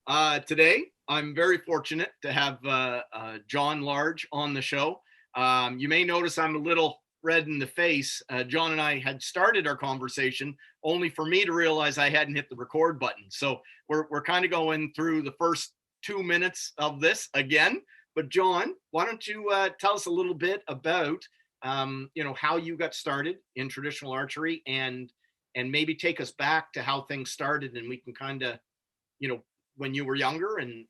Today, I'm very fortunate to have John Large on the show. You may notice I'm a little red in the face. John and I had started our conversation only for me to realize I hadn't hit the record button. So we're kind of going through the first 2 minutes of this again. But John, why don't you tell us a little bit about how you got started in traditional archery and maybe take us back to how things started, and we can kind of when you were younger and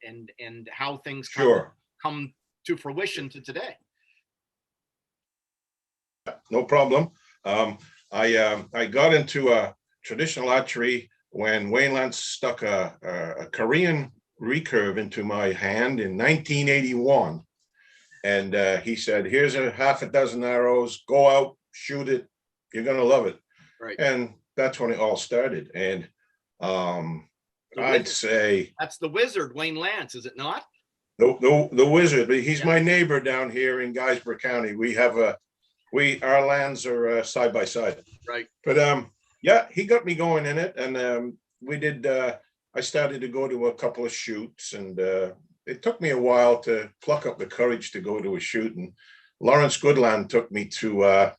how things kind of Sure. come to fruition to today. No problem. I got into traditional archery when Wayne Lance stuck a Korean recurve into my hand in 1981. And he said, here's a half a dozen arrows, go out, shoot it. You're going to love it. Right. And that's when it all started. And I'd say that's the wizard, Wayne Lance, is it not? The wizard. He's my neighbor down here in Guysborough County. We have our lands are side by side. Right. But yeah, he got me going in it, and we did. I started to go to a couple of shoots, and it took me a while to pluck up the courage to go to a shoot. And Lawrence Goodland took me to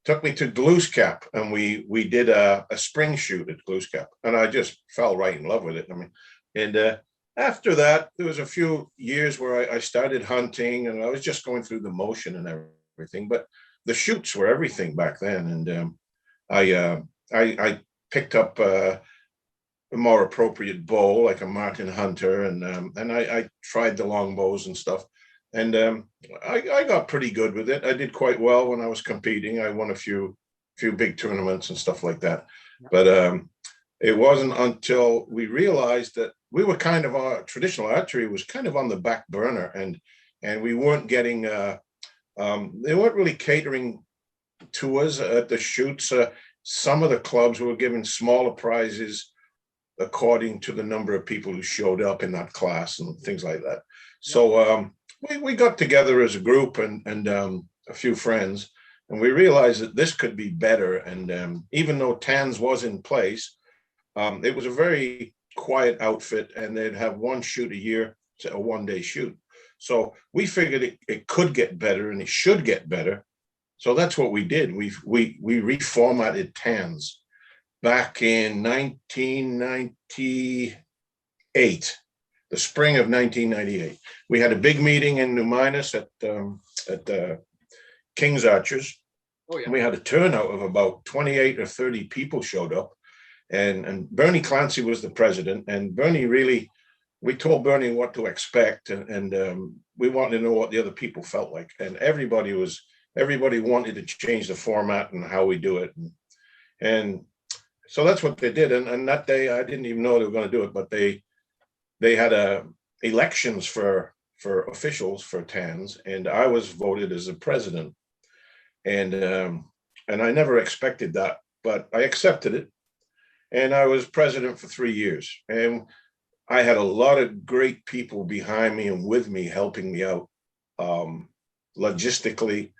Glooscap, and we did a spring shoot at Glooscap, and I just fell right in love with it. I mean, and after that, there was a few years where I started hunting, and I was just going through the motion and everything. But the shoots were everything back then, and I picked up a more appropriate bow, like a Martin Hunter, and I tried the long bows and stuff. And I got pretty good with it. I did quite well when I was competing. I won a few big tournaments and stuff like that. But it wasn't until we realized that we were kind of our traditional archery was kind of on the back burner, and we weren't getting. They weren't really catering to us at the shoots. Some of the clubs were giving smaller prizes according to the number of people who showed up in that class and things like that. So we got together as a group and a few friends, and we realized that this could be better. And even though TANS was in place, it was a very quiet outfit, and they'd have one shoot a year, a one-day shoot. So we figured it could get better, and it should get better. So that's what we did. We reformatted TANS back in 1998. The spring of 1998, we had a big meeting in New Minas at King's Archers. Oh, yeah. We had a turnout of about 28 or 30 people showed up, and Bernie Clancy was the president. And we told Bernie what to expect, and we wanted to know what the other people felt like. And everybody wanted to change the format and how we do it, and so that's what they did. And that day, I didn't even know they were going to do it, but they had elections for officials for TANS, and I was voted as the president. And I never expected that, but I accepted it. And I was president for 3 years. And I had a lot of great people behind me and with me, helping me out logistically.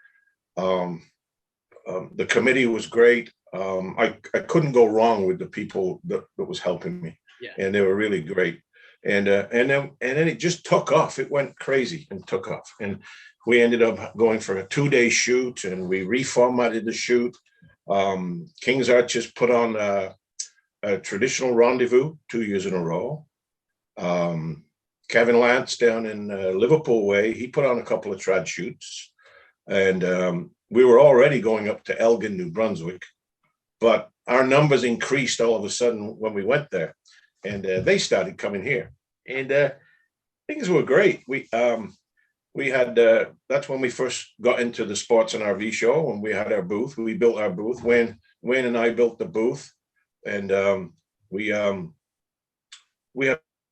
The committee was great. I couldn't go wrong with the people that was helping me. Yeah. And they were really great. And then it just took off. It went crazy and took off. And we ended up going for a 2-day shoot, and we reformatted the shoot. King's Archers put on a traditional rendezvous 2 years in a row. Kevin Lance down in Liverpool way, he put on a couple of trad shoots. And we were already going up to Elgin, New Brunswick, but our numbers increased all of a sudden when we went there. And they started coming here, and things were great. We had that's when we first got into the sports and RV show, and we had our booth. We built our booth. Wayne and I built the booth, and we had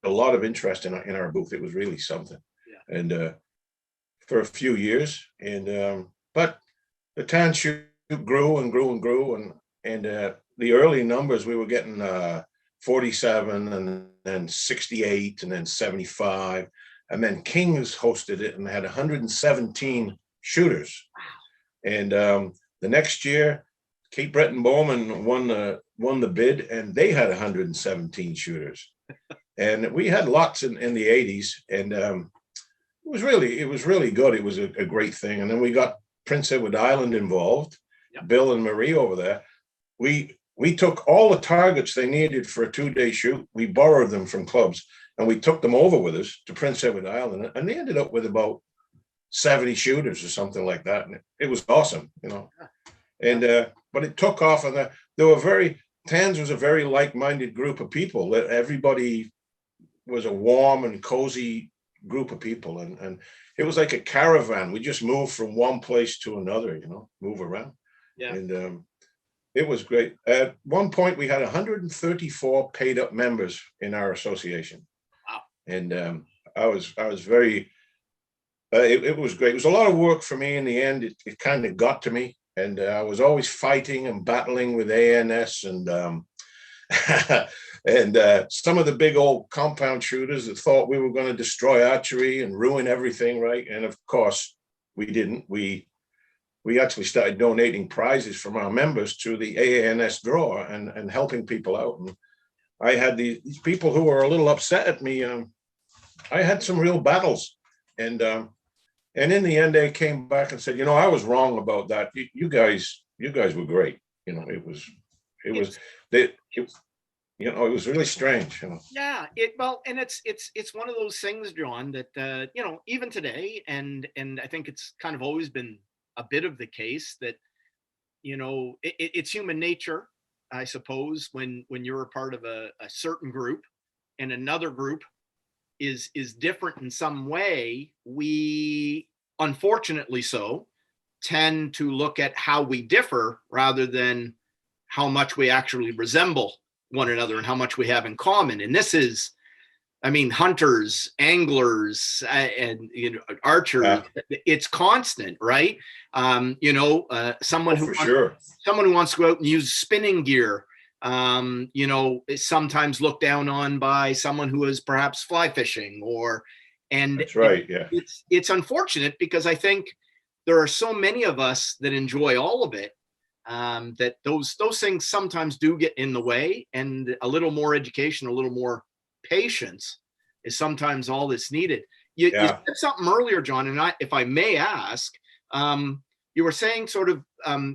a lot of interest in our booth. It was really something. Yeah. And for a few years, and but the TANS shoot grew and grew and grew, and the early numbers we were getting. 47 and then 68 and then 75, and then Kings hosted it and had 117 shooters. Wow. And the next year, Cape Breton Bowman won the bid, and they had 117 shooters. And we had lots in the 80s, and it was really good. It was a great thing. And then we got Prince Edward Island involved. Yep. Bill and Marie over there. We took all the targets they needed for a 2-day shoot. We borrowed them from clubs, and we took them over with us to Prince Edward Island, and they ended up with about 70 shooters or something like that. And it was awesome, you know. And but it took off, and there were Tans was a very like-minded group of people. That everybody was a warm and cozy group of people, and it was like a caravan. We just moved from one place to another, you know, move around. Yeah. And it was great. At one point, we had 134 paid-up members in our association. Wow. And I was very. It was great. It was a lot of work for me in the end. It kind of got to me, and I was always fighting and battling with ANS and. And some of the big old compound shooters that thought we were going to destroy archery and ruin everything, right? And of course, we didn't. We actually started donating prizes from our members to the AANS draw and helping people out. And I had these people who were a little upset at me. I had some real battles, and in the end, they came back and said, you know, I was wrong about that. You guys were great. You know, it was you know, it was really strange. You know? Yeah, and it's one of those things, John, that you know, even today, and I think it's kind of always been a bit of the case that, you know, it's human nature, I suppose, when you're a part of a certain group and another group is different in some way, we unfortunately so tend to look at how we differ rather than how much we actually resemble one another and how much we have in common. And this is, I mean, hunters, anglers, and you know, archers. Yeah. It's constant, right? You know, someone who wants to go out and use spinning gear, you know, is sometimes looked down on by someone who is perhaps fly fishing and that's right. Yeah, it's unfortunate because I think there are so many of us that enjoy all of it. That those things sometimes do get in the way, and a little more education, a little more patience is sometimes all that's needed. You said something earlier, John, and if I may ask, you were saying sort of,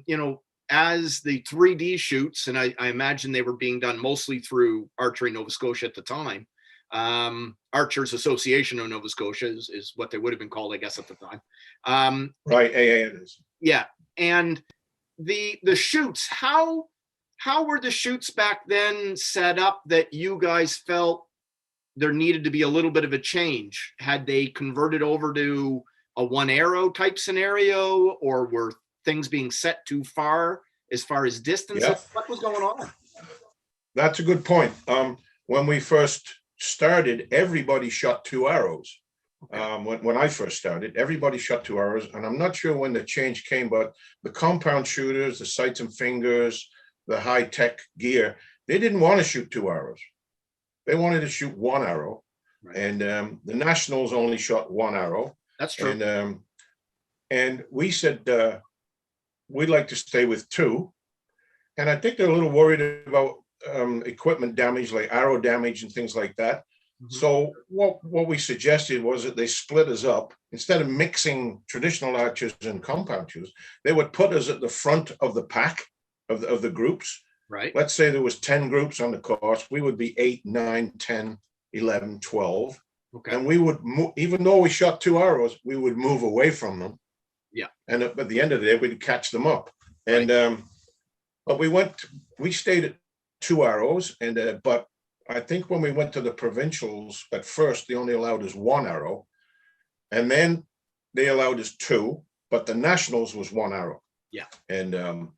you know, as the 3D shoots, and I imagine they were being done mostly through Archery Nova Scotia at the time. Archers Association of Nova Scotia is what they would have been called, I guess, at the time. Right, AA is. Yeah, and the shoots, how were the shoots back then set up that you guys felt there needed to be a little bit of a change? Had they converted over to a one arrow type scenario, or were things being set too far as distance? Yeah. What was going on? That's a good point. When we first started, everybody shot 2 arrows. Okay. When I first started, everybody shot 2 arrows, and I'm not sure when the change came, but the compound shooters, the sights and fingers, the high-tech gear, they didn't want to shoot 2 arrows. They wanted to shoot 1 arrow, right. And the Nationals only shot 1 arrow. That's true. And we said we'd like to stay with 2, and I think they're a little worried about equipment damage, like arrow damage and things like that. Mm-hmm. So what we suggested was that they split us up. Instead of mixing traditional archers and compound shooters, they would put us at the front of the pack of the groups. Right. Let's say there was 10 groups on the course. We would be 8, 9, 10, 11, 12. Okay. And we would move, even though we shot 2 arrows, we would move away from them. Yeah. And at the end of the day, we'd catch them up. And right. But we stayed at 2 arrows, and but I think when we went to the provincials, at first they only allowed us 1 arrow, and then they allowed us 2, but the Nationals was 1 arrow. Yeah. And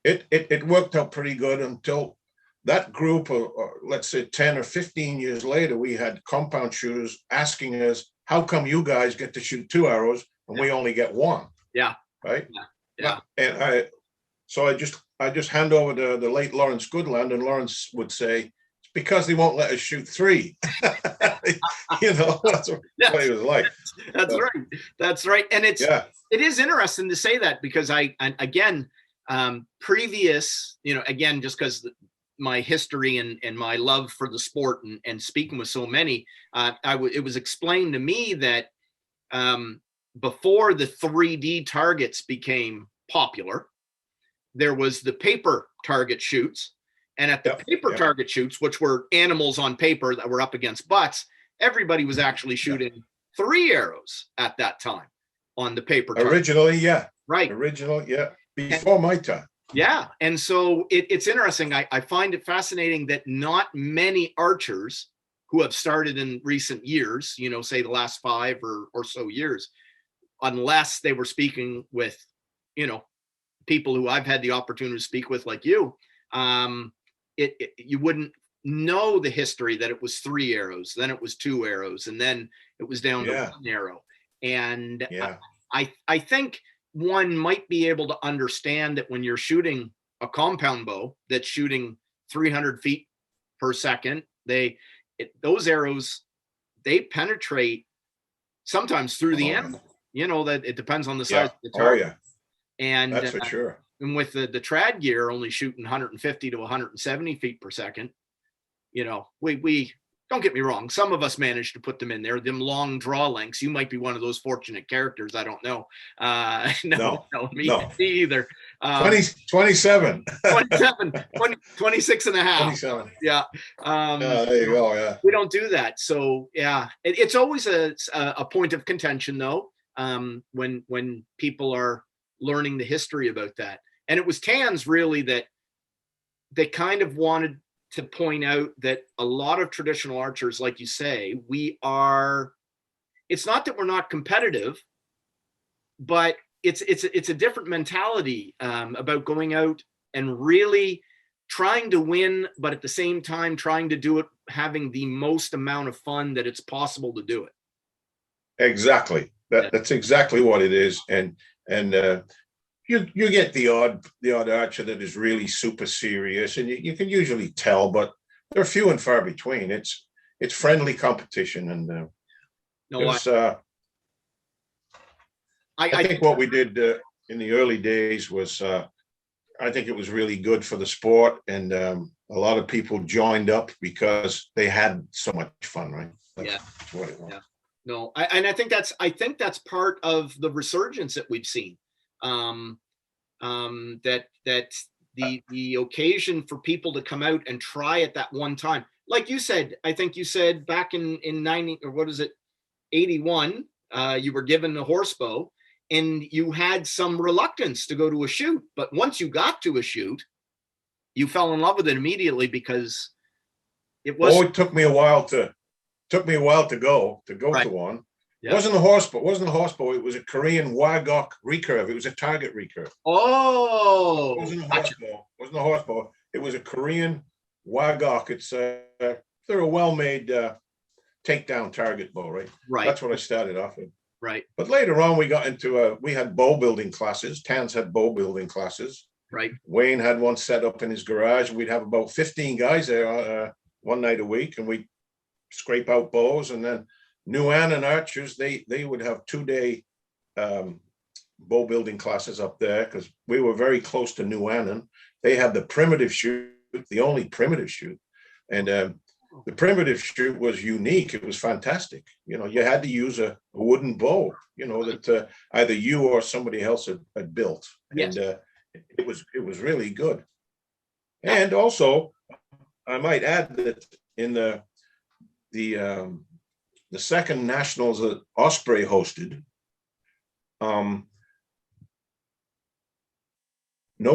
it worked out pretty good until that group, or let's say 10 or 15 years later, we had compound shooters asking us, how come you guys get to shoot 2 arrows and we only get 1? Yeah. Right? Yeah. And I just hand over to the late Lawrence Goodland, and Lawrence would say, it's because they won't let us shoot 3. You know, that's what he was like. That's right. And it is interesting to say that, because I previous, you know, again, just because my history and my love for the sport and speaking with so many, it was explained to me that before the 3D targets became popular, there was the paper target shoots. And at the paper target shoots, which were animals on paper that were up against butts, everybody was actually shooting 3 arrows at that time on the paper target. Originally, yeah. Right. Original, yeah. Before my time. Yeah. And so it's interesting. I find it fascinating that not many archers who have started in recent years, say the last 5 or so years, unless they were speaking with, people who I've had the opportunity to speak with, like you, you wouldn't know the history that it was 3 arrows, then it was 2 arrows, and then it was down to 1 arrow. And I think one might be able to understand that when you're shooting a compound bow that's shooting 300 feet per second, those arrows, they penetrate sometimes through the animal. That it depends on the size of the target. Oh, yeah. And that's for sure. And with the trad gear only shooting 150 to 170 feet per second, we don't get me wrong. Some of us managed to put them in there, them long draw lengths. You might be one of those fortunate characters. I don't know. No, me either. 27. 26 and a half. 27. Yeah. There you go. Yeah. We don't do that. So yeah, it's always a point of contention though. When people are learning the history about that. And it was Tans really that they kind of wanted to point out that a lot of traditional archers, like you say, it's not that we're not competitive, but it's a different mentality about going out and really trying to win, but at the same time trying to do it, having the most amount of fun that it's possible to do it. Exactly. That's exactly what it is. And you get the odd archer that is really super serious, and you can usually tell, but they're few and far between. It's friendly competition, and I think what we did in the early days was I think it was really good for the sport, and a lot of people joined up because they had so much fun, right? That's what it was. Yeah. No, I think that's part of the resurgence that we've seen. That the occasion for people to come out and try at that one time, like you said, I think you said back in 90 or what is it, 81, you were given a horse bow and you had some reluctance to go to a shoot, but once you got to a shoot, you fell in love with it immediately because it was. It took me a while to go right. to one. Yep. It wasn't a horse bow. It was a Korean Wagok recurve. It was a target recurve. Oh, it wasn't a horse bow. It was a Korean Wagok. It's they're a well-made takedown target bow, right? Right. That's what I started off with. Right. But later on, we got into we had bow building classes. Tans had bow building classes. Right. Wayne had one set up in his garage. We'd have about 15 guys there one night a week, and we'd scrape out bows, and then New Annan archers, they would have 2-day bow building classes up there because we were very close to New Annan. They had the primitive shoot, the only primitive shoot. And the primitive shoot was unique. It was fantastic. You had to use a wooden bow, that either you or somebody else had built. Yes. And it was really good. And also, I might add that in the second nationals that Osprey hosted, Nova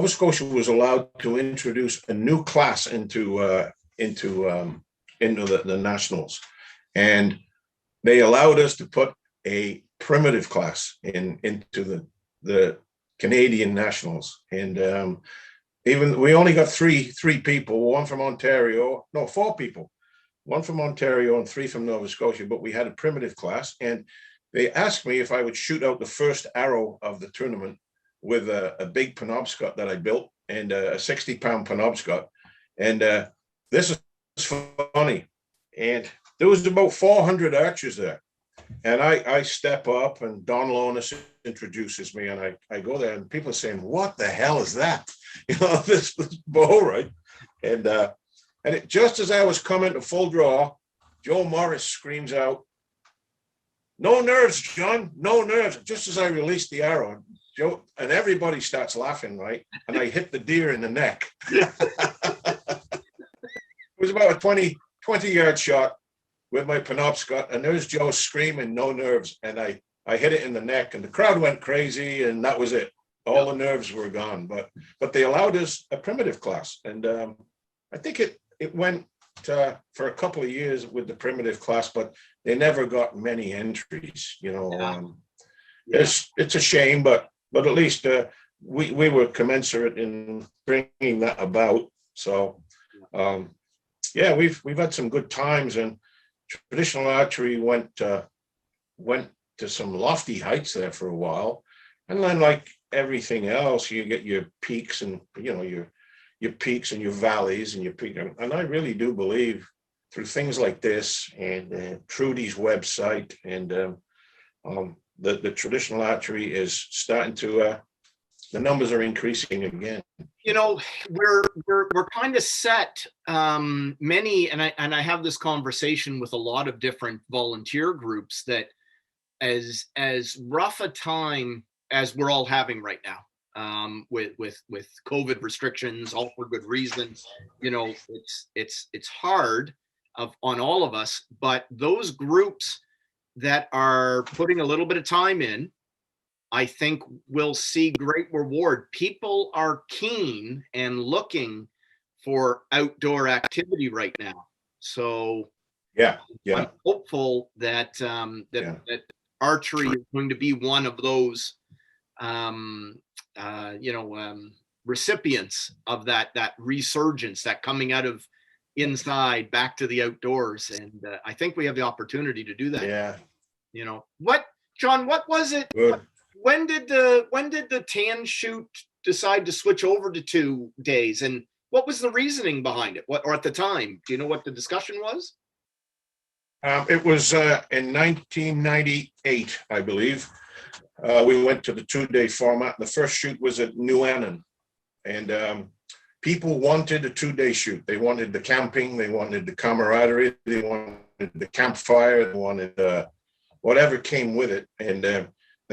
Scotia was allowed to introduce a new class into the nationals, and they allowed us to put a primitive class into the Canadian nationals, and even we only got three people, one from Ontario, no, 4 people. One from Ontario and 3 from Nova Scotia, but we had a primitive class, and they asked me if I would shoot out the first arrow of the tournament with a big Penobscot that I built, and a 60-pound Penobscot. And this is funny. And there was about 400 archers there. And I step up, and Don Lonis introduces me, and I go there, and people are saying, "What the hell is that?" This bow, right? And just as I was coming to full draw, Joe Morris screams out, "No nerves, John, no nerves." Just as I released the arrow, Joe, and everybody starts laughing, right? And I hit the deer in the neck. It was about a 20-yard shot with my Penobscot, and there's Joe screaming, "No nerves." And I hit it in the neck, and the crowd went crazy, and that was it. All the nerves were gone. But they allowed us a primitive class, and I think it went for a couple of years with the primitive class, but they never got many entries. It's a shame, but at least we were commensurate in bringing that about. So we've had some good times, and traditional archery went to some lofty heights there for a while, and then like everything else, you get your peaks and your peaks and your valleys and your peak. And I really do believe through things like this and Trudy's website and the traditional archery is starting to the numbers are increasing again. We're kind of set many, and I have this conversation with a lot of different volunteer groups, that as rough a time as we're all having right now, with COVID restrictions, all for good reasons, it's hard on all of us, but those groups that are putting a little bit of time in, I think we'll see great reward. People are keen and looking for outdoor activity right now. So yeah. I'm hopeful that that archery is going to be one of those recipients of that resurgence, that coming out of inside back to the outdoors. And I think we have the opportunity to do that. Yeah. John, what was it? When did the tan shoot decide to switch over to 2 days, and what was the reasoning behind it? Or at the time, do you know what the discussion was? It was in 1998, I believe. We went to the 2-day format. The first shoot was at New Annan, and people wanted a 2-day shoot. They wanted the camping, they wanted the camaraderie, they wanted the campfire, they wanted whatever came with it, and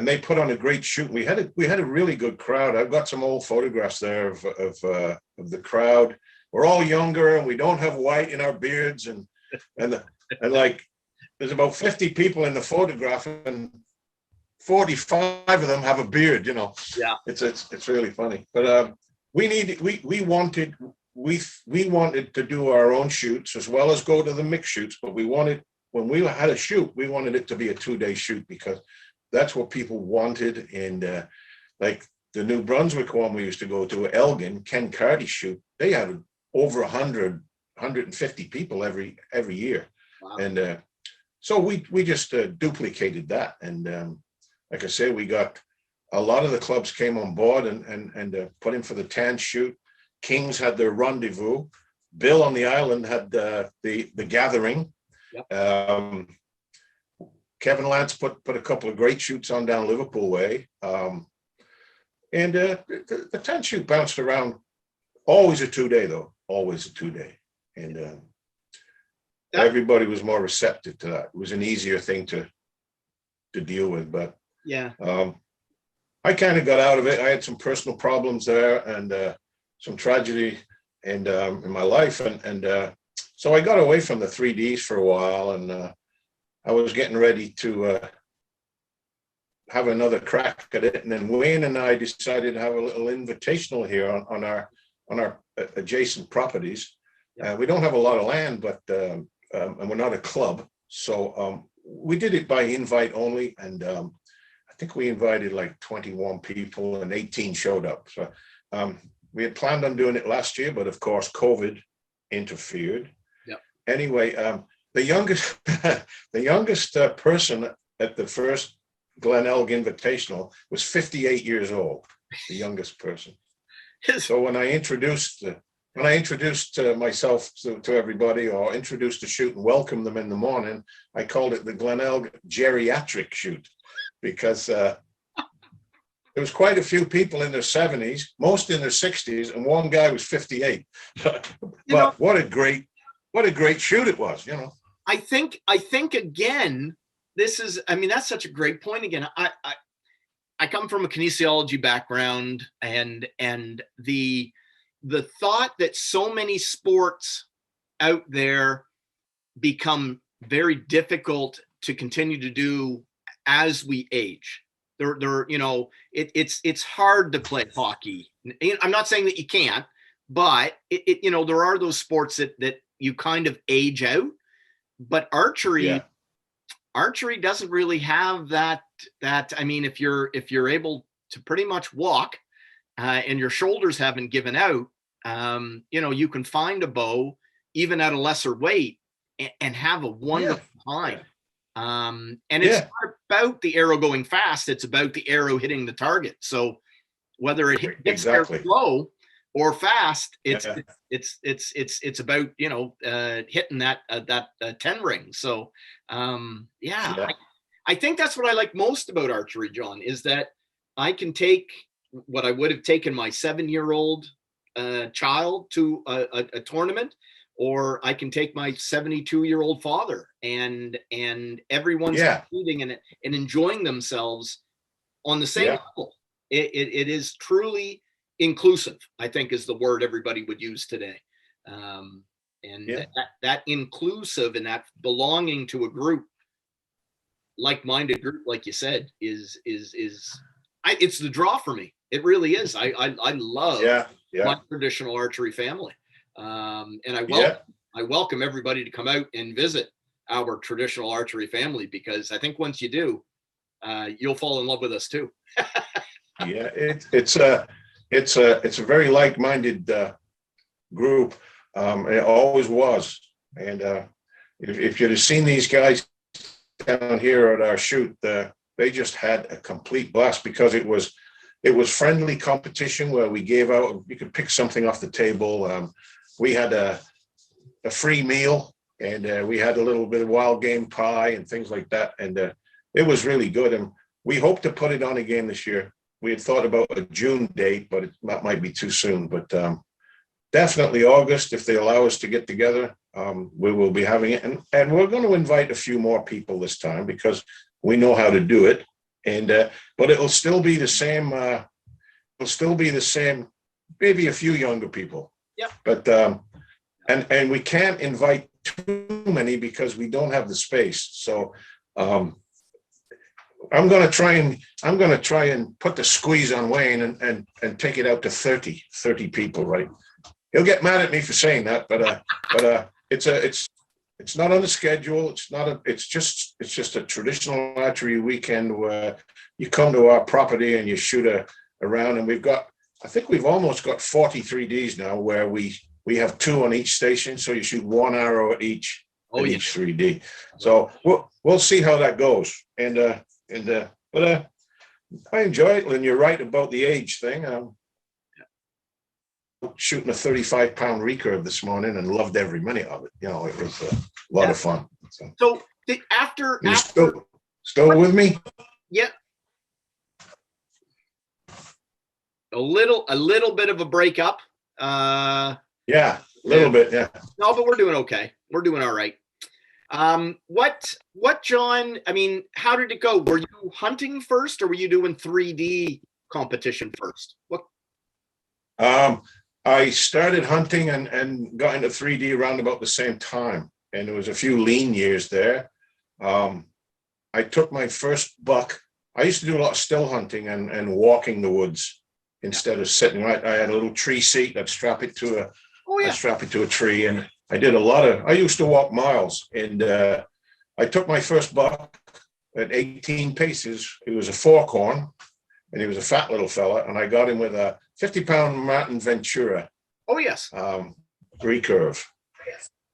they put on a great shoot. We had a really good crowd. I've got some old photographs there of the crowd. We're all younger, and we don't have white in our beards, and like there's about 50 people in the photograph, and 45 of them have a beard. Yeah, it's really funny. But we wanted to do our own shoots as well as go to the mixed shoots. But when we had a shoot, we wanted it to be a 2-day shoot, because that's what people wanted. And like the New Brunswick one we used to go to, Elgin, Ken Carty's shoot, they had over 150 people every year. Wow. And so we just duplicated that. And like I say, we got a lot of the clubs came on board and put in for the tan shoot. Kings had their rendezvous. Bill on the island had the gathering. Yep. Kevin Lance put a couple of great shoots on down Liverpool way. And the tan shoot bounced around. Always a 2-day though, always a 2-day. And everybody was more receptive to that. It was an easier thing to deal with, but yeah. I kind of got out of it. I had some personal problems there and some tragedy in my life. And so I got away from the 3Ds for a while, and I was getting ready to have another crack at it. And then Wayne and I decided to have a little invitational here on our adjacent properties. We don't have a lot of land, but and we're not a club. So we did it by invite only. And I think we invited like 21 people and 18 showed up. So we had planned on doing it last year, but of course, COVID interfered. Yep. Anyway, the youngest person at the first Glenelg Invitational was 58 years old, the youngest person. So when I introduced myself to everybody, or introduced the shoot and welcomed them in the morning, I called it the Glenelg Geriatric Shoot, because there was quite a few people in their 70s, most in their 60s, and one guy was 58. But what a great shoot it was, you know. I think again, this is, I mean, that's such a great point again. I come from a kinesiology background, and the thought that so many sports out there become very difficult to continue to do as we age. They're you know, it's hard to play hockey. I'm not saying that you can't, but you know, there are those sports that you kind of age out. But archery doesn't really have that. I mean, if you're able to pretty much walk and your shoulders haven't given out, you know, you can find a bow even at a lesser weight and have a wonderful time. And it's not about the arrow going fast; it's about the arrow hitting the target. So whether it hits there slow or fast, it's about, you know, hitting that 10 ring. So I think that's what I like most about archery, John, is that I can take what I would have taken my 7-year-old child to a tournament, or I can take my 72-year-old father, and everyone's competing and enjoying themselves on the same level. It is truly inclusive, I think, is the word everybody would use today. That inclusive and that belonging to a group, like-minded group, like you said, is it's the draw for me. It really is. I love my traditional archery family. And I welcome everybody to come out and visit our traditional archery family, because I think once you do, you'll fall in love with us too. It's a very like-minded group. It always was. And if you'd have seen these guys down here at our shoot, they just had a complete blast, because it was friendly competition where we gave out, you could pick something off the table. We had a free meal, and we had a little bit of wild game pie and things like that. And it was really good. And we hope to put it on again this year. We had thought about a June date, but that might be too soon. But definitely August, if they allow us to get together, we will be having it. And we're going to invite a few more people this time, because we know how to do it. And but it'll still be the same. Maybe a few younger people. Yeah. But and we can't invite too many because we don't have the space. So I'm going to try and put the squeeze on Wayne and take it out to 30 people, right? He'll get mad at me for saying that, but it's not on the schedule. It's just a traditional archery weekend where you come to our property and you shoot a round. And I think we've almost got 40 3Ds now, where we have 2 on each station. So you shoot 1 arrow at each, each 3D. So we'll see how that goes. But I enjoy it. And you're right about the age thing. Shooting a 35-pound recurve this morning and loved every minute of it. You know, it was a lot of fun. So after still with me? Yeah. A little bit of a breakup. A little bit. Yeah. No, but we're doing okay. We're doing all right. What, John? I mean, how did it go? Were you hunting first, or were you doing 3D competition first? What? I started hunting and got into 3D around about the same time, and there was a few lean years there. I took my first buck. I used to do a lot of still hunting and walking the woods instead of sitting. Right, I had a little tree seat. I'd strap it to a tree, and I used to walk miles. And I took my first buck at 18 paces. It was a forkhorn, and he was a fat little fella, and I got him with a 50-pound Martin Ventura. Oh, yes. Recurve.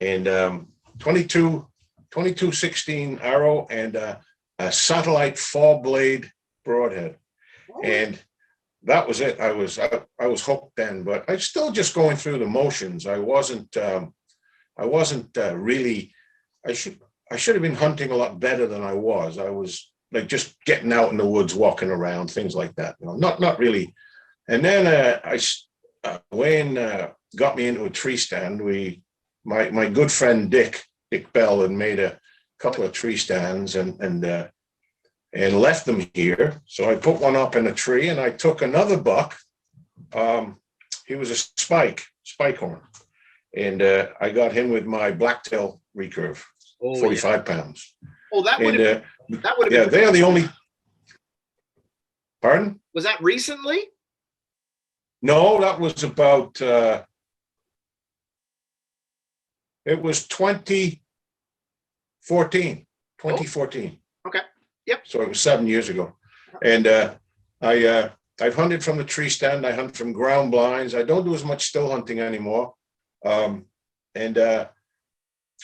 And 22-16 arrow and a satellite 4-blade broadhead. Oh. And that was it. I was hooked then, but I was still just going through the motions. I wasn't really, I should have been hunting a lot better than I was. like just getting out in the woods, walking around, things like that. Not really. And then Wayne got me into a tree stand. My good friend Dick Bell had made a couple of tree stands and left them here. So I put one up in a tree, and I took another buck. He was a spike horn, and I got him with my blacktail recurve, 45 pounds. Oh, that would have yeah, been. they are the only. Pardon? Was that recently? No, that was about. It was 2014. 2014. Okay. Yep. So it was 7 years ago, and I've hunted from the tree stand. I hunt from ground blinds. I don't do as much still hunting anymore. And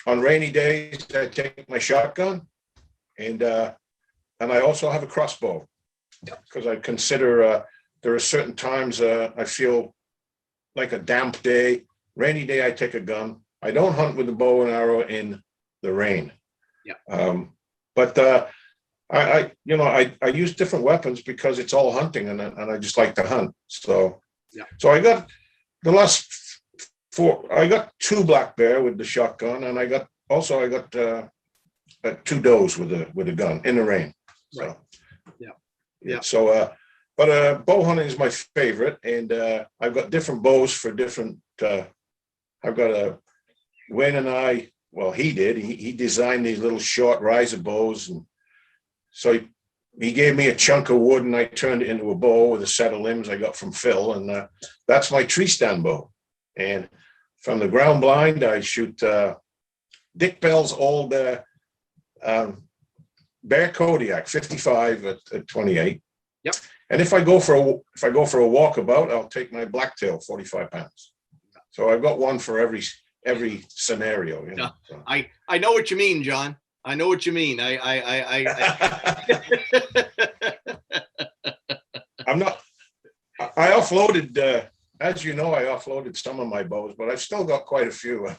on rainy days, I take my shotgun, and I also have a crossbow, because I consider there are certain times I feel like a damp day, rainy day, I take a gun. I don't hunt with the bow and arrow in the rain. Yeah. But I use different weapons because it's all hunting, and I just like to hunt. So, yeah. So I got the last four. I got 2 black bear with the shotgun, and I got 2 does with a gun in the rain. So, right. Yeah. So, but bow hunting is my favorite, and I've got different bows for different. I've got Wayne and I. Well, he did. He designed these little short riser bows, and so he gave me a chunk of wood, and I turned it into a bow with a set of limbs I got from Phil, and that's my tree stand bow. And from the ground blind, I shoot Dick Bell's old Bear Kodiak 55 at 28. Yep. And if I go for a walkabout, I'll take my blacktail 45 pounds. So I've got one for every scenario. Yeah. So. I know what you mean, John. I know what you mean. I'm not. I offloaded, as you know, I offloaded some of my bows, but I've still got quite a few. I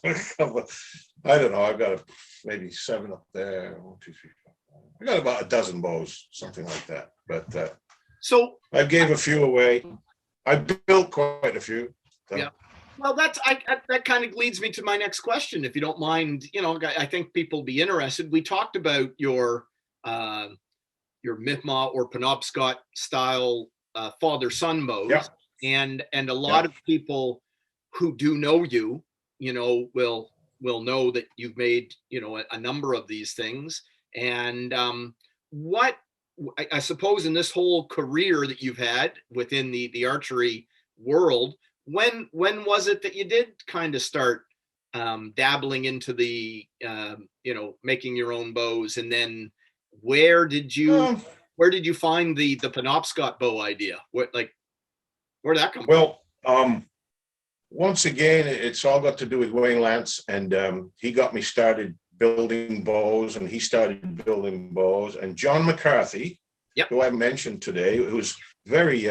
don't know. I've got maybe 7 up there. 1, 2, 3, 4. I got about a dozen bows, something like that. But so I gave a few away. I built quite a few. So. Yeah. Well, that kind of leads me to my next question, if you don't mind. I think people will be interested. We talked about your Mi'kmaq or Penobscot style father-son bows, yeah. and a lot of people who do know you, will know that you've made a number of these things. And what I suppose in this whole career that you've had within the archery world. When was it that you did kind of start dabbling into the making your own bows, and then where did you find the Penobscot bow idea? Where'd that come from? Well, once again, it's all got to do with Wayne Lance, and he got me started building bows, and he started building bows. And John McCarthy, who I mentioned today, who's very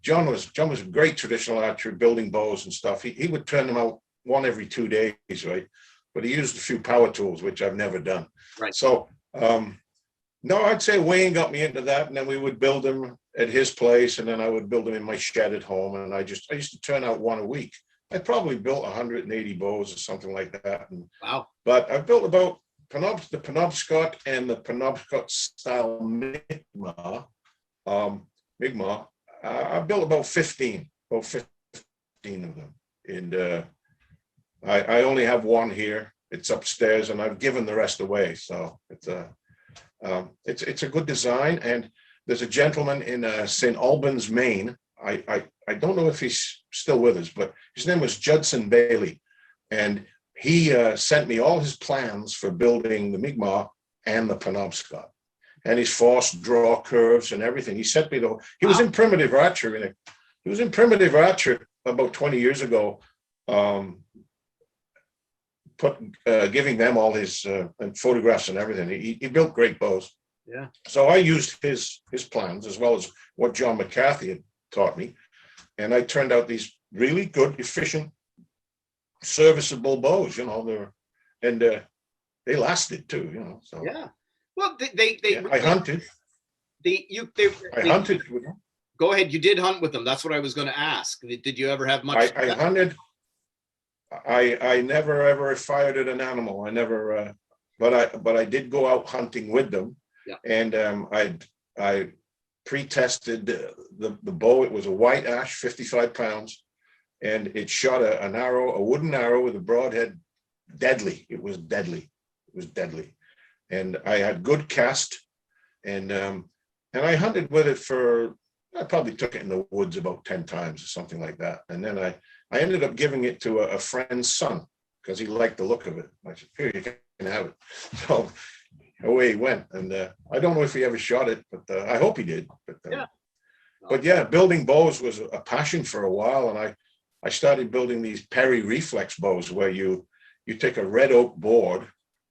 John was a great traditional archer, building bows and stuff. He would turn them out one every 2 days, right? But he used a few power tools, which I've never done. Right. So, no, I'd say Wayne got me into that, and then we would build them at his place, and then I would build them in my shed at home, and I used to turn out one a week. I probably built 180 bows or something like that. And, wow. But I built about the Penobscot and the Penobscot style Mi'kmaq. I built about 15 of them, and I only have one here. It's upstairs, and I've given the rest away. So it's a good design. And there's a gentleman in St. Albans, Maine. I don't know if he's still with us, but his name was Judson Bailey, and he sent me all his plans for building the Mi'kmaq and the Penobscot, and his forced draw curves and everything. He sent me he was in primitive archery. He was in primitive archery about 20 years ago, giving them all his photographs and everything. He built great bows. Yeah. So I used his plans as well as what John McCarthy had taught me, and I turned out these really good, efficient, serviceable bows. They lasted too. So yeah. Well, Yeah, I hunted. they you they, I they hunted with them. go ahead. You did hunt with them. That's what I was going to ask. Did you ever have much? I hunted. I never ever fired at an animal. I never, but I did go out hunting with them, Yeah. and I pre-tested the bow. It was a white ash, 55 pounds, and it shot an arrow, a wooden arrow with a broadhead, deadly. It was deadly. It was deadly, and I had good cast, and I hunted with it for. I probably took it in the woods about 10 times or something like that, and then I ended up giving it to a friend's son because he liked the look of it. I said, "Here, you can have it." So away he went, and I don't know if he ever shot it, but I hope he did. Yeah. But yeah, building bows was a passion for a while, and I started building these Perry reflex bows where you take a red oak board,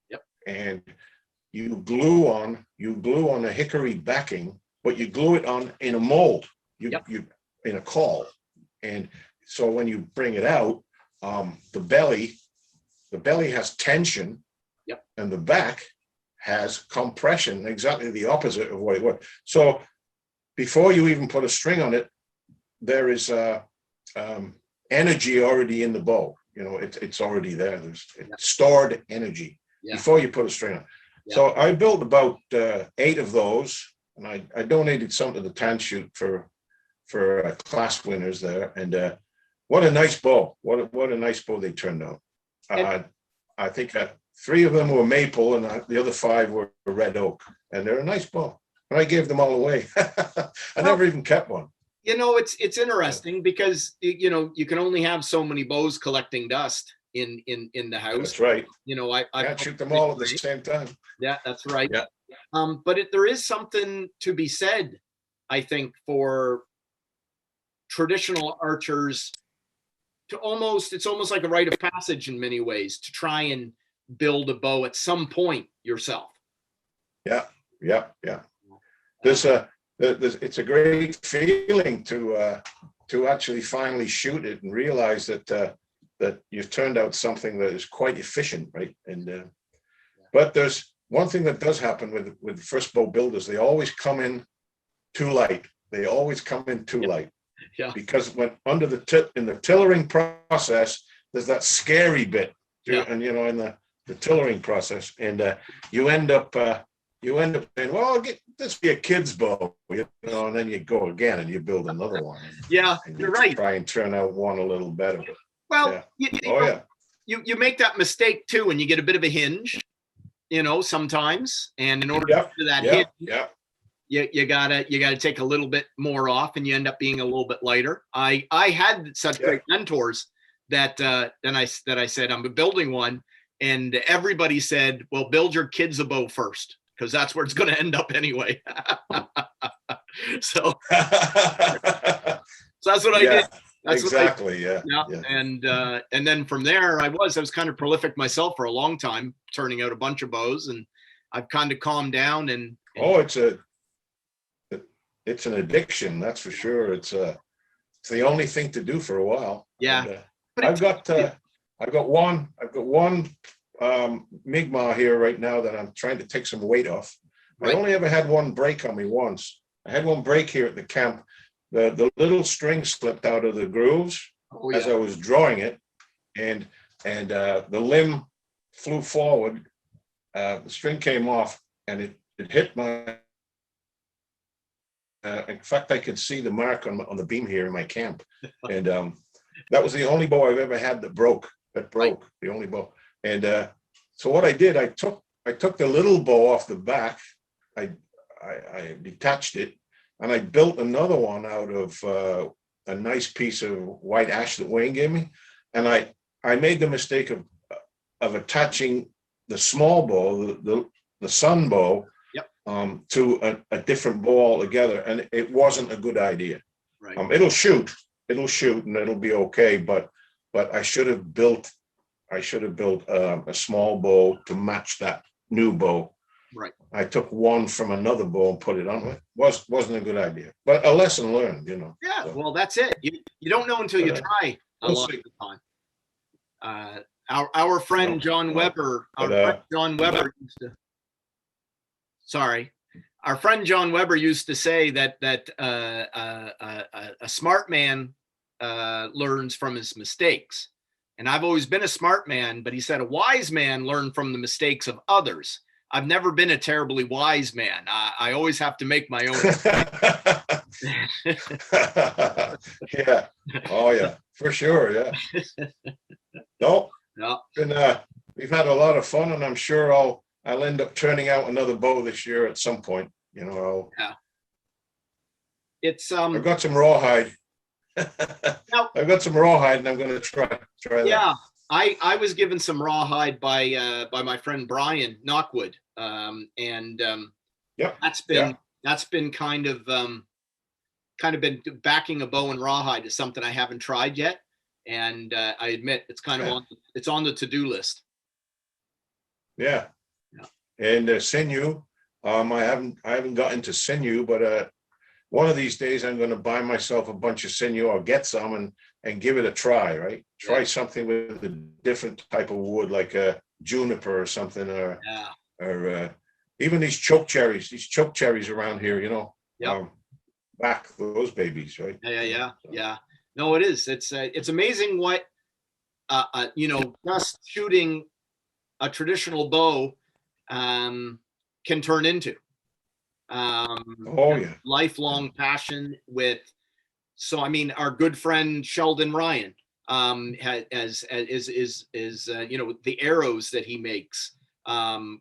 Yep. and you glue on a hickory backing, but you glue it on in a mold. Yep. You in a caul, and so when you bring it out, the belly has tension, yep, and the back has compression, exactly the opposite of what it was. So before you even put a string on it, there is energy already in the bow. You know, it's already there. There's stored energy before you put a string on. So I built about 8 of those, and I donated some to the Tan Shoot for class winners there. And what a nice bow! What a nice bow they turned out. I think 3 of them were maple, and the other 5 were red oak, and they're a nice bow. And I gave them all away. I never even kept one. You know, it's interesting because you can only have so many bows collecting dust in the house. That's right. You know, I can't shoot them all at the same time. Yeah, that's right. Yeah. But there is something to be said, I think, for traditional archers it's almost like a rite of passage in many ways to try and build a bow at some point yourself. Yeah. It's a great feeling to actually finally shoot it and realize that you've turned out something that is quite efficient, right? And but there's one thing that does happen with first bow builders. They always come in too light. Yeah. Because when in the tillering process, there's that scary bit, and in the tillering process, and you end up saying, well, this be a kid's bow, and then you go again and you build another one. Yeah, and you're right. Try and turn out one a little better. Well, you make that mistake too, and you get a bit of a hinge, sometimes, and in order to do that hinge, you gotta take a little bit more off, and you end up being a little bit lighter. I had such great mentors that I said I'm building one, and everybody said, well, build your kids a bow first, because that's where it's going to end up anyway. So that's what I did. That's exactly. And then from there, I was kind of prolific myself for a long time, turning out a bunch of bows, and I've kind of calmed down. And it's an addiction, that's for sure. It's the only thing to do for a while. Yeah. And, I've got one Mi'kmaq here right now that I'm trying to take some weight off. Right. I only ever had one break on me once. I had one break here at the camp. The little string slipped out of the grooves as I was drawing it, and the limb flew forward. The string came off, and it hit my. In fact, I could see the mark on the beam here in my camp, and that was the only bow I've ever had that broke. The only bow. And so what I did, I took the little bow off the back, I detached it, and I built another one out of a nice piece of white ash that Wayne gave me, and I made the mistake of attaching the small bow, the sun bow, to a different bow altogether, and it wasn't a good idea. Right. It'll shoot, and it'll be okay, but I should have built a small bow to match that new bow. Right. I took one from another bow and put it on it. Wasn't a good idea, but a lesson learned, Yeah, so. Well, that's it. You don't know until you try a lot of the time. Our friend John Weber, John Weber sorry. Our friend John Weber used to say that a smart man learns from his mistakes. And I've always been a smart man, but he said a wise man learned from the mistakes of others. I've never been a terribly wise man. I always have to make my own. Yeah. Oh yeah, for sure. Yeah. No. No. We've had a lot of fun, and I'm sure I'll end up turning out another bow this year at some point. You know, Yeah. It's I've got some rawhide. now, I've got some rawhide, and I'm going to try yeah. that. I was given some rawhide by my friend Brian Knockwood, Yep. that's been kind of been backing a bow and rawhide is something I haven't tried yet, and I admit it's kind of on the to-do list. Yeah. And sinew, I haven't got into sinew, but one of these days I'm going to buy myself a bunch of sinew or get some and give it a try. Right, try something with a different type of wood, like a juniper or something, or even these choke cherries around here. You know, back those babies, right? Yeah. No, it is. It's amazing what just shooting a traditional bow can turn into. Lifelong passion with. So I mean, our good friend Sheldon Ryan is the arrows that he makes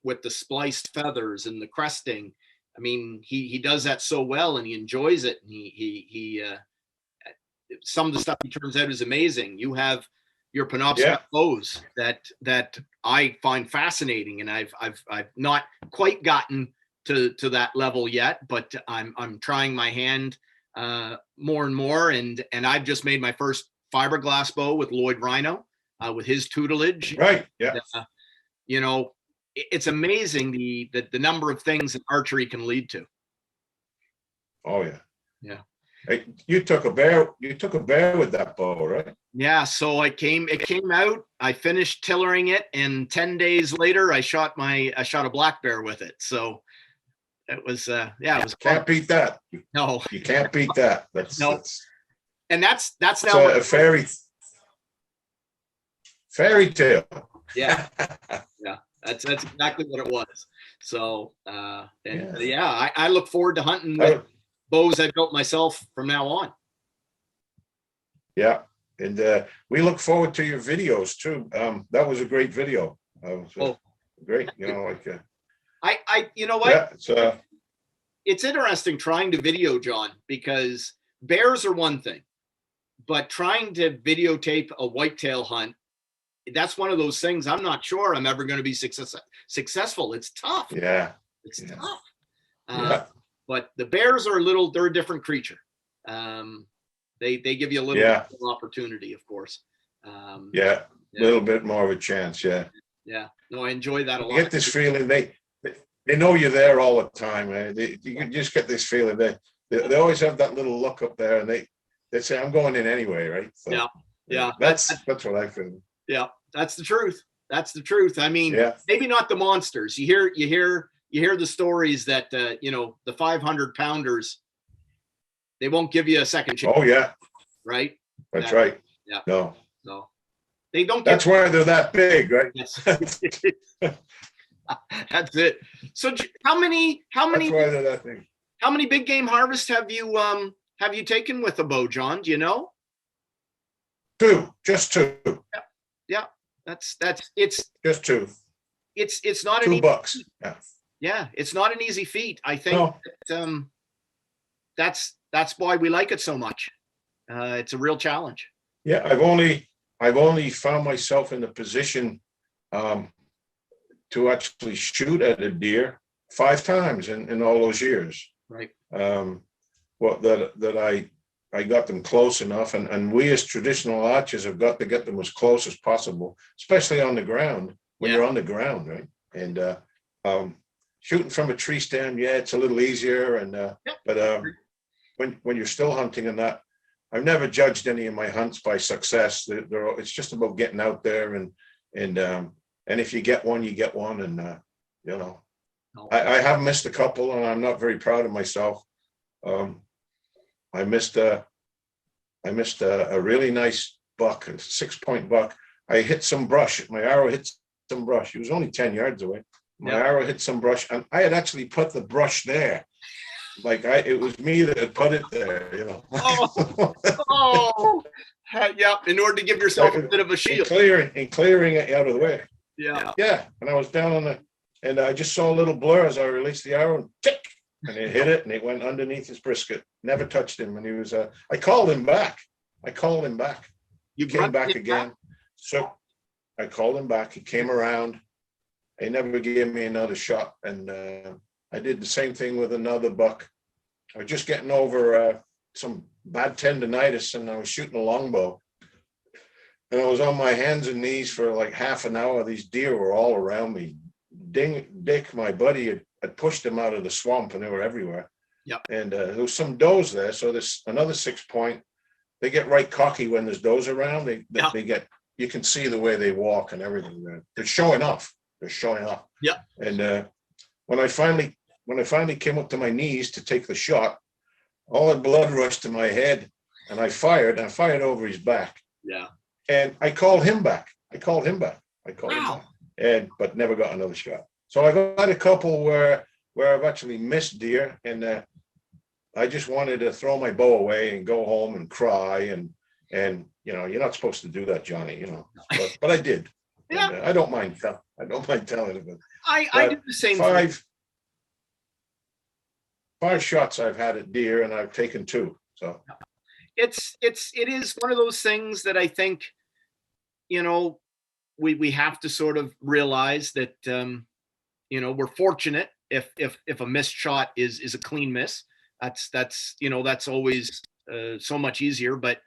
with the spliced feathers and the cresting. I mean, he does that so well, and he enjoys it. And he some of the stuff he turns out is amazing. You have your Penobscot bows that I find fascinating, and I've not quite gotten to that level yet, but I'm trying my hand more and more, and I've just made my first fiberglass bow with Lloyd Rhino with his tutelage. Right. Yeah. It's amazing the number of things that archery can lead to. Oh yeah. Yeah. Hey, you took a bear with that bow, right? Yeah. So it came out. I finished tillering it, and 10 days later, I shot a black bear with it. So it was it was fun. Can't beat that. No, you can't beat that. That's now a fairy tale. Yeah. Yeah. That's exactly what it was. So I look forward to hunting with bows I built myself from now on. Yeah, and we look forward to your videos too. That was a great video. Great, you know what? Yeah, it's interesting trying to video, John, because bears are one thing, but trying to videotape a whitetail hunt, that's one of those things I'm not sure I'm ever going to be successful. It's tough. Yeah. It's tough. But the bears are they're a different creature. They give you a little opportunity, of course. A little bit more of a chance. Yeah. Yeah. No, I enjoy that a lot. You get this feeling they know you're there all the time. You can just get this feeling they always have that little look up there, and they say, "I'm going in anyway," right? So, That's what I feel. Yeah, that's the truth. That's the truth. I mean, maybe not the monsters. You hear the stories that the 500-pounders, they won't give you a second chance. Oh yeah, right. That's right. Yeah. No, they don't. That's why they're that big, right? Yes. That's it. So how many? That's why they're that big. How many big game harvests have you taken with a bow, John? Do you know? Just two. Yeah. That's it's just two. It's not $2. Yeah, it's not an easy feat. I think that's why we like it so much. It's a real challenge. Yeah, I've only found myself in a position to actually shoot at a deer 5 times in all those years. Right. That I got them close enough, and we as traditional archers have got to get them as close as possible, especially on the ground when you're on the ground, right? And shooting from a tree stand, it's a little easier, but when you're still hunting and that, I've never judged any of my hunts by success. It's just about getting out there and if you get one, you get one, and No. I have missed a couple, and I'm not very proud of myself. Um, I missed a really nice buck, a 6-point buck. I hit some brush. My arrow hit some brush. He was only 10 yards away. My arrow hit some brush, and I had actually put the brush there. Like it was me that had put it there, you know. Oh, yep. In order to give yourself a bit of a shield. Clearing it out of the way. Yeah. Yeah. And I was down on and I just saw a little blur as I released the arrow, and tick, and it hit it, and it went underneath his brisket. Never touched him, and he was. I called him back. He came back again. So I called him back. He came around. He never gave me another shot, and I did the same thing with another buck. I was just getting over some bad tendonitis, and I was shooting a longbow. And I was on my hands and knees for like half an hour. These deer were all around me. Dick, my buddy, had pushed them out of the swamp, and they were everywhere. Yep. And there was some does there. So there's another 6-point. They get right cocky when there's does around. They get, you can see the way they walk and everything. They're showing off. Yeah. And when I finally came up to my knees to take the shot, all the blood rushed to my head, and I fired over his back. Yeah. And I called him back. But never got another shot. So I got a couple where I've actually missed deer, and I just wanted to throw my bow away and go home and cry, and you know, you're not supposed to do that, Johnny, you know, but I did. Yeah. And, I don't mind telling it. I do the same thing. Five shots I've had at deer, and I've taken 2. So it is one of those things that I think, you know, we have to sort of realize that, you know, we're fortunate if a missed shot is a clean miss. That's you know, that's always so much easier. But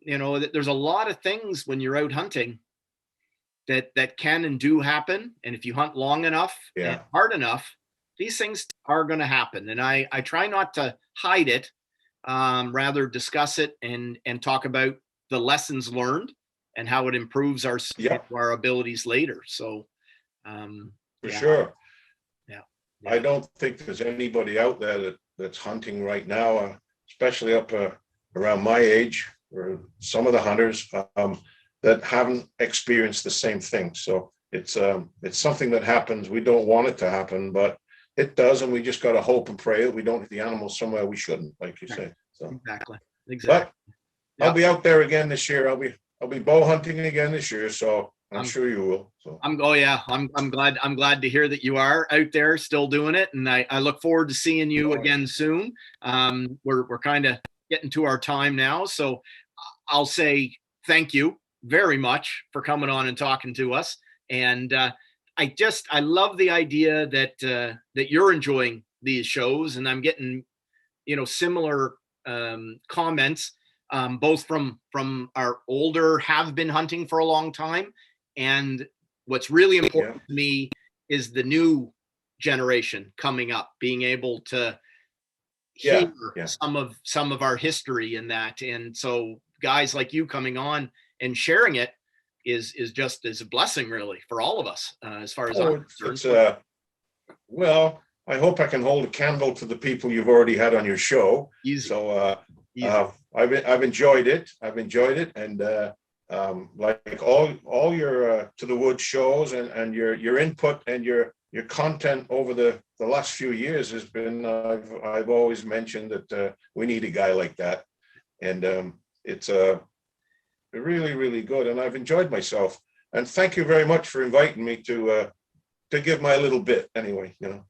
you know, there's a lot of things when you're out hunting that can and do happen. And if you hunt long enough and hard enough, these things are going to happen. And I try not to hide it, rather discuss it and talk about the lessons learned and how it improves our abilities later. So for sure. Yeah. I don't think there's anybody out there that's hunting right now, especially up around my age, or some of the hunters that haven't experienced the same thing. So it's something that happens. We don't want it to happen, but it does, and we just got to hope and pray that we don't hit the animals somewhere we shouldn't, like you say. So exactly. But I'll be out there again this year. I'll be bow hunting again this year, so I'm sure you will. So I'm glad to hear that you are out there still doing it, and I look forward to seeing you again soon. We're kind of getting to our time now, so I'll say thank you very much for coming on and talking to us. And I love the idea that that you're enjoying these shows, and I'm getting, you know, similar comments, both from our older, have been hunting for a long time, and what's really important to me is the new generation coming up, being able to hear some of our history in that. And so guys like you coming on and sharing it is just a blessing, really, for all of us, as far as I'm concerned. Well, I hope I can hold a candle to the people you've already had on your show. Easy. So I've enjoyed it. And like all your To the Wood shows and your input and your content over the last few years has been, I've always mentioned that we need a guy like that, and it's really, really good, and I've enjoyed myself. And thank you very much for inviting me to give my little bit anyway, you know.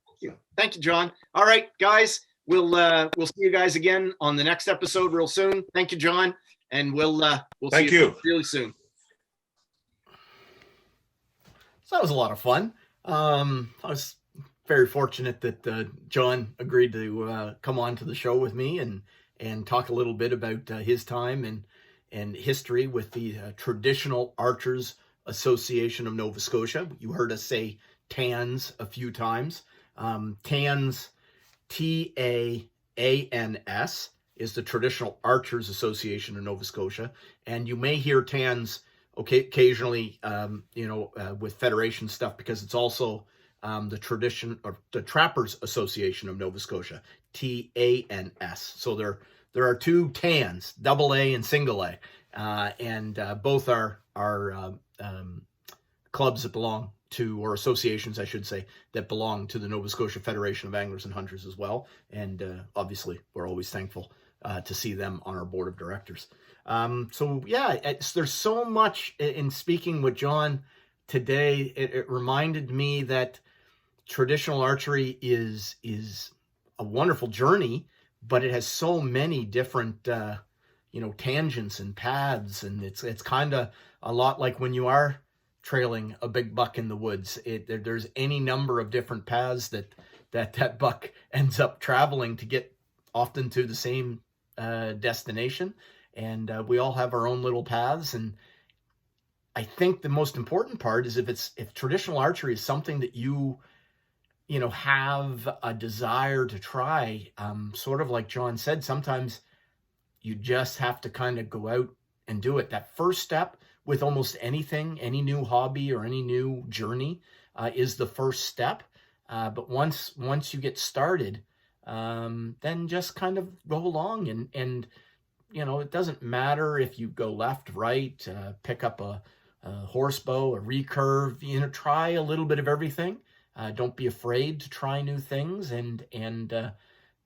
Thank you, John. All right, guys, we'll see you guys again on the next episode real soon. Thank you, John, and we'll see you really soon. So that was a lot of fun. I was very fortunate that John agreed to come on to the show with me and talk a little bit about his time and history with the Traditional Archers Association of Nova Scotia. You heard us say TANS a few times. TANS, TAANS, is the Traditional Archers Association of Nova Scotia. And you may hear TANS occasionally, with Federation stuff, because it's also the Trappers Association of Nova Scotia, TANS. So there are two TANs, double A and single A, and both are clubs that belong to, or associations, I should say, that belong to the Nova Scotia Federation of Anglers and Hunters as well. And obviously, we're always thankful to see them on our board of directors. So yeah, there's so much in speaking with John today. It reminded me that traditional archery is a wonderful journey, but it has so many different tangents and paths, and it's kind of a lot like when you are trailing a big buck in the woods. There's any number of different paths that buck ends up traveling to get often to the same destination, and we all have our own little paths. And I think the most important part is if traditional archery is something that you have a desire to try, sort of like John said, sometimes you just have to kind of go out and do it. That first step with almost anything, any new hobby or any new journey, is the first step. But once you get started, then just kind of go along, and it doesn't matter if you go left, right, pick up a horse bow, a recurve, try a little bit of everything. Don't be afraid to try new things, and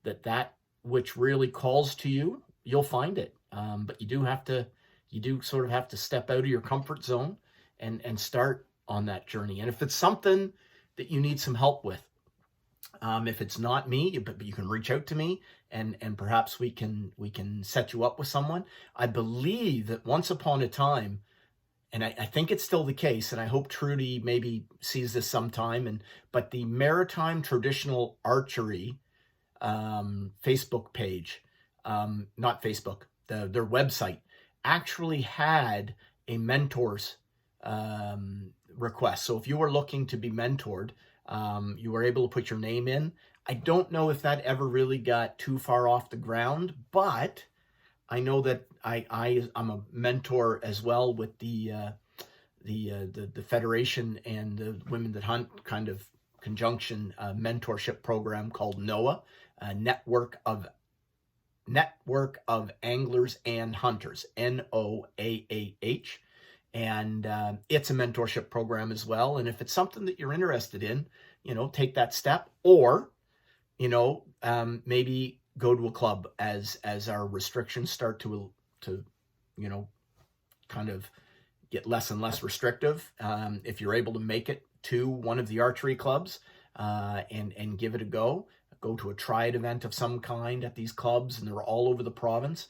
that which really calls to you, you'll find it. But you do sort of have to step out of your comfort zone and start on that journey. And if it's something that you need some help with, if it's not me, but you can reach out to me, and perhaps we can set you up with someone. I believe that once upon a time, and I think it's still the case, and I hope Trudy maybe sees this sometime, but the Maritime Traditional Archery Facebook page, not Facebook, their website actually had a mentors request. So if you were looking to be mentored, you were able to put your name in. I don't know if that ever really got too far off the ground, but I know that I'm a mentor as well with the Federation and the Women That Hunt kind of conjunction mentorship program called NOAH, Network of Anglers and Hunters, NOAAH. And it's a mentorship program as well. And if it's something that you're interested in, take that step, or maybe go to a club as our restrictions start to kind of get less and less restrictive. If you're able to make it to one of the archery clubs and give it a go to a triad event of some kind at these clubs, and they're all over the province.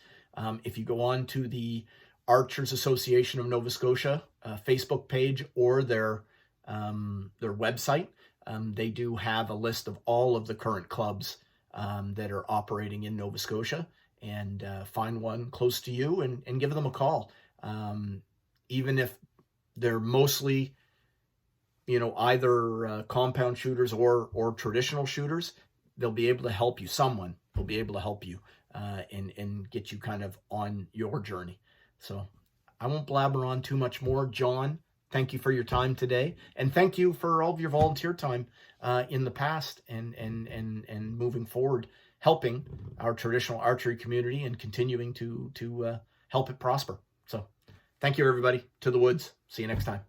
If you go on to the Archers Association of Nova Scotia Facebook page or their website, they do have a list of all of the current clubs that are operating in Nova Scotia, and find one close to you and give them a call. Even if they're mostly, either compound shooters or traditional shooters, they'll be able to help you. Someone will be able to help you and get you kind of on your journey. So I won't blabber on too much more. John, thank you for your time today, and thank you for all of your volunteer time in the past and moving forward, helping our traditional archery community and continuing to help it prosper. So thank you, everybody. To the woods. See you next time.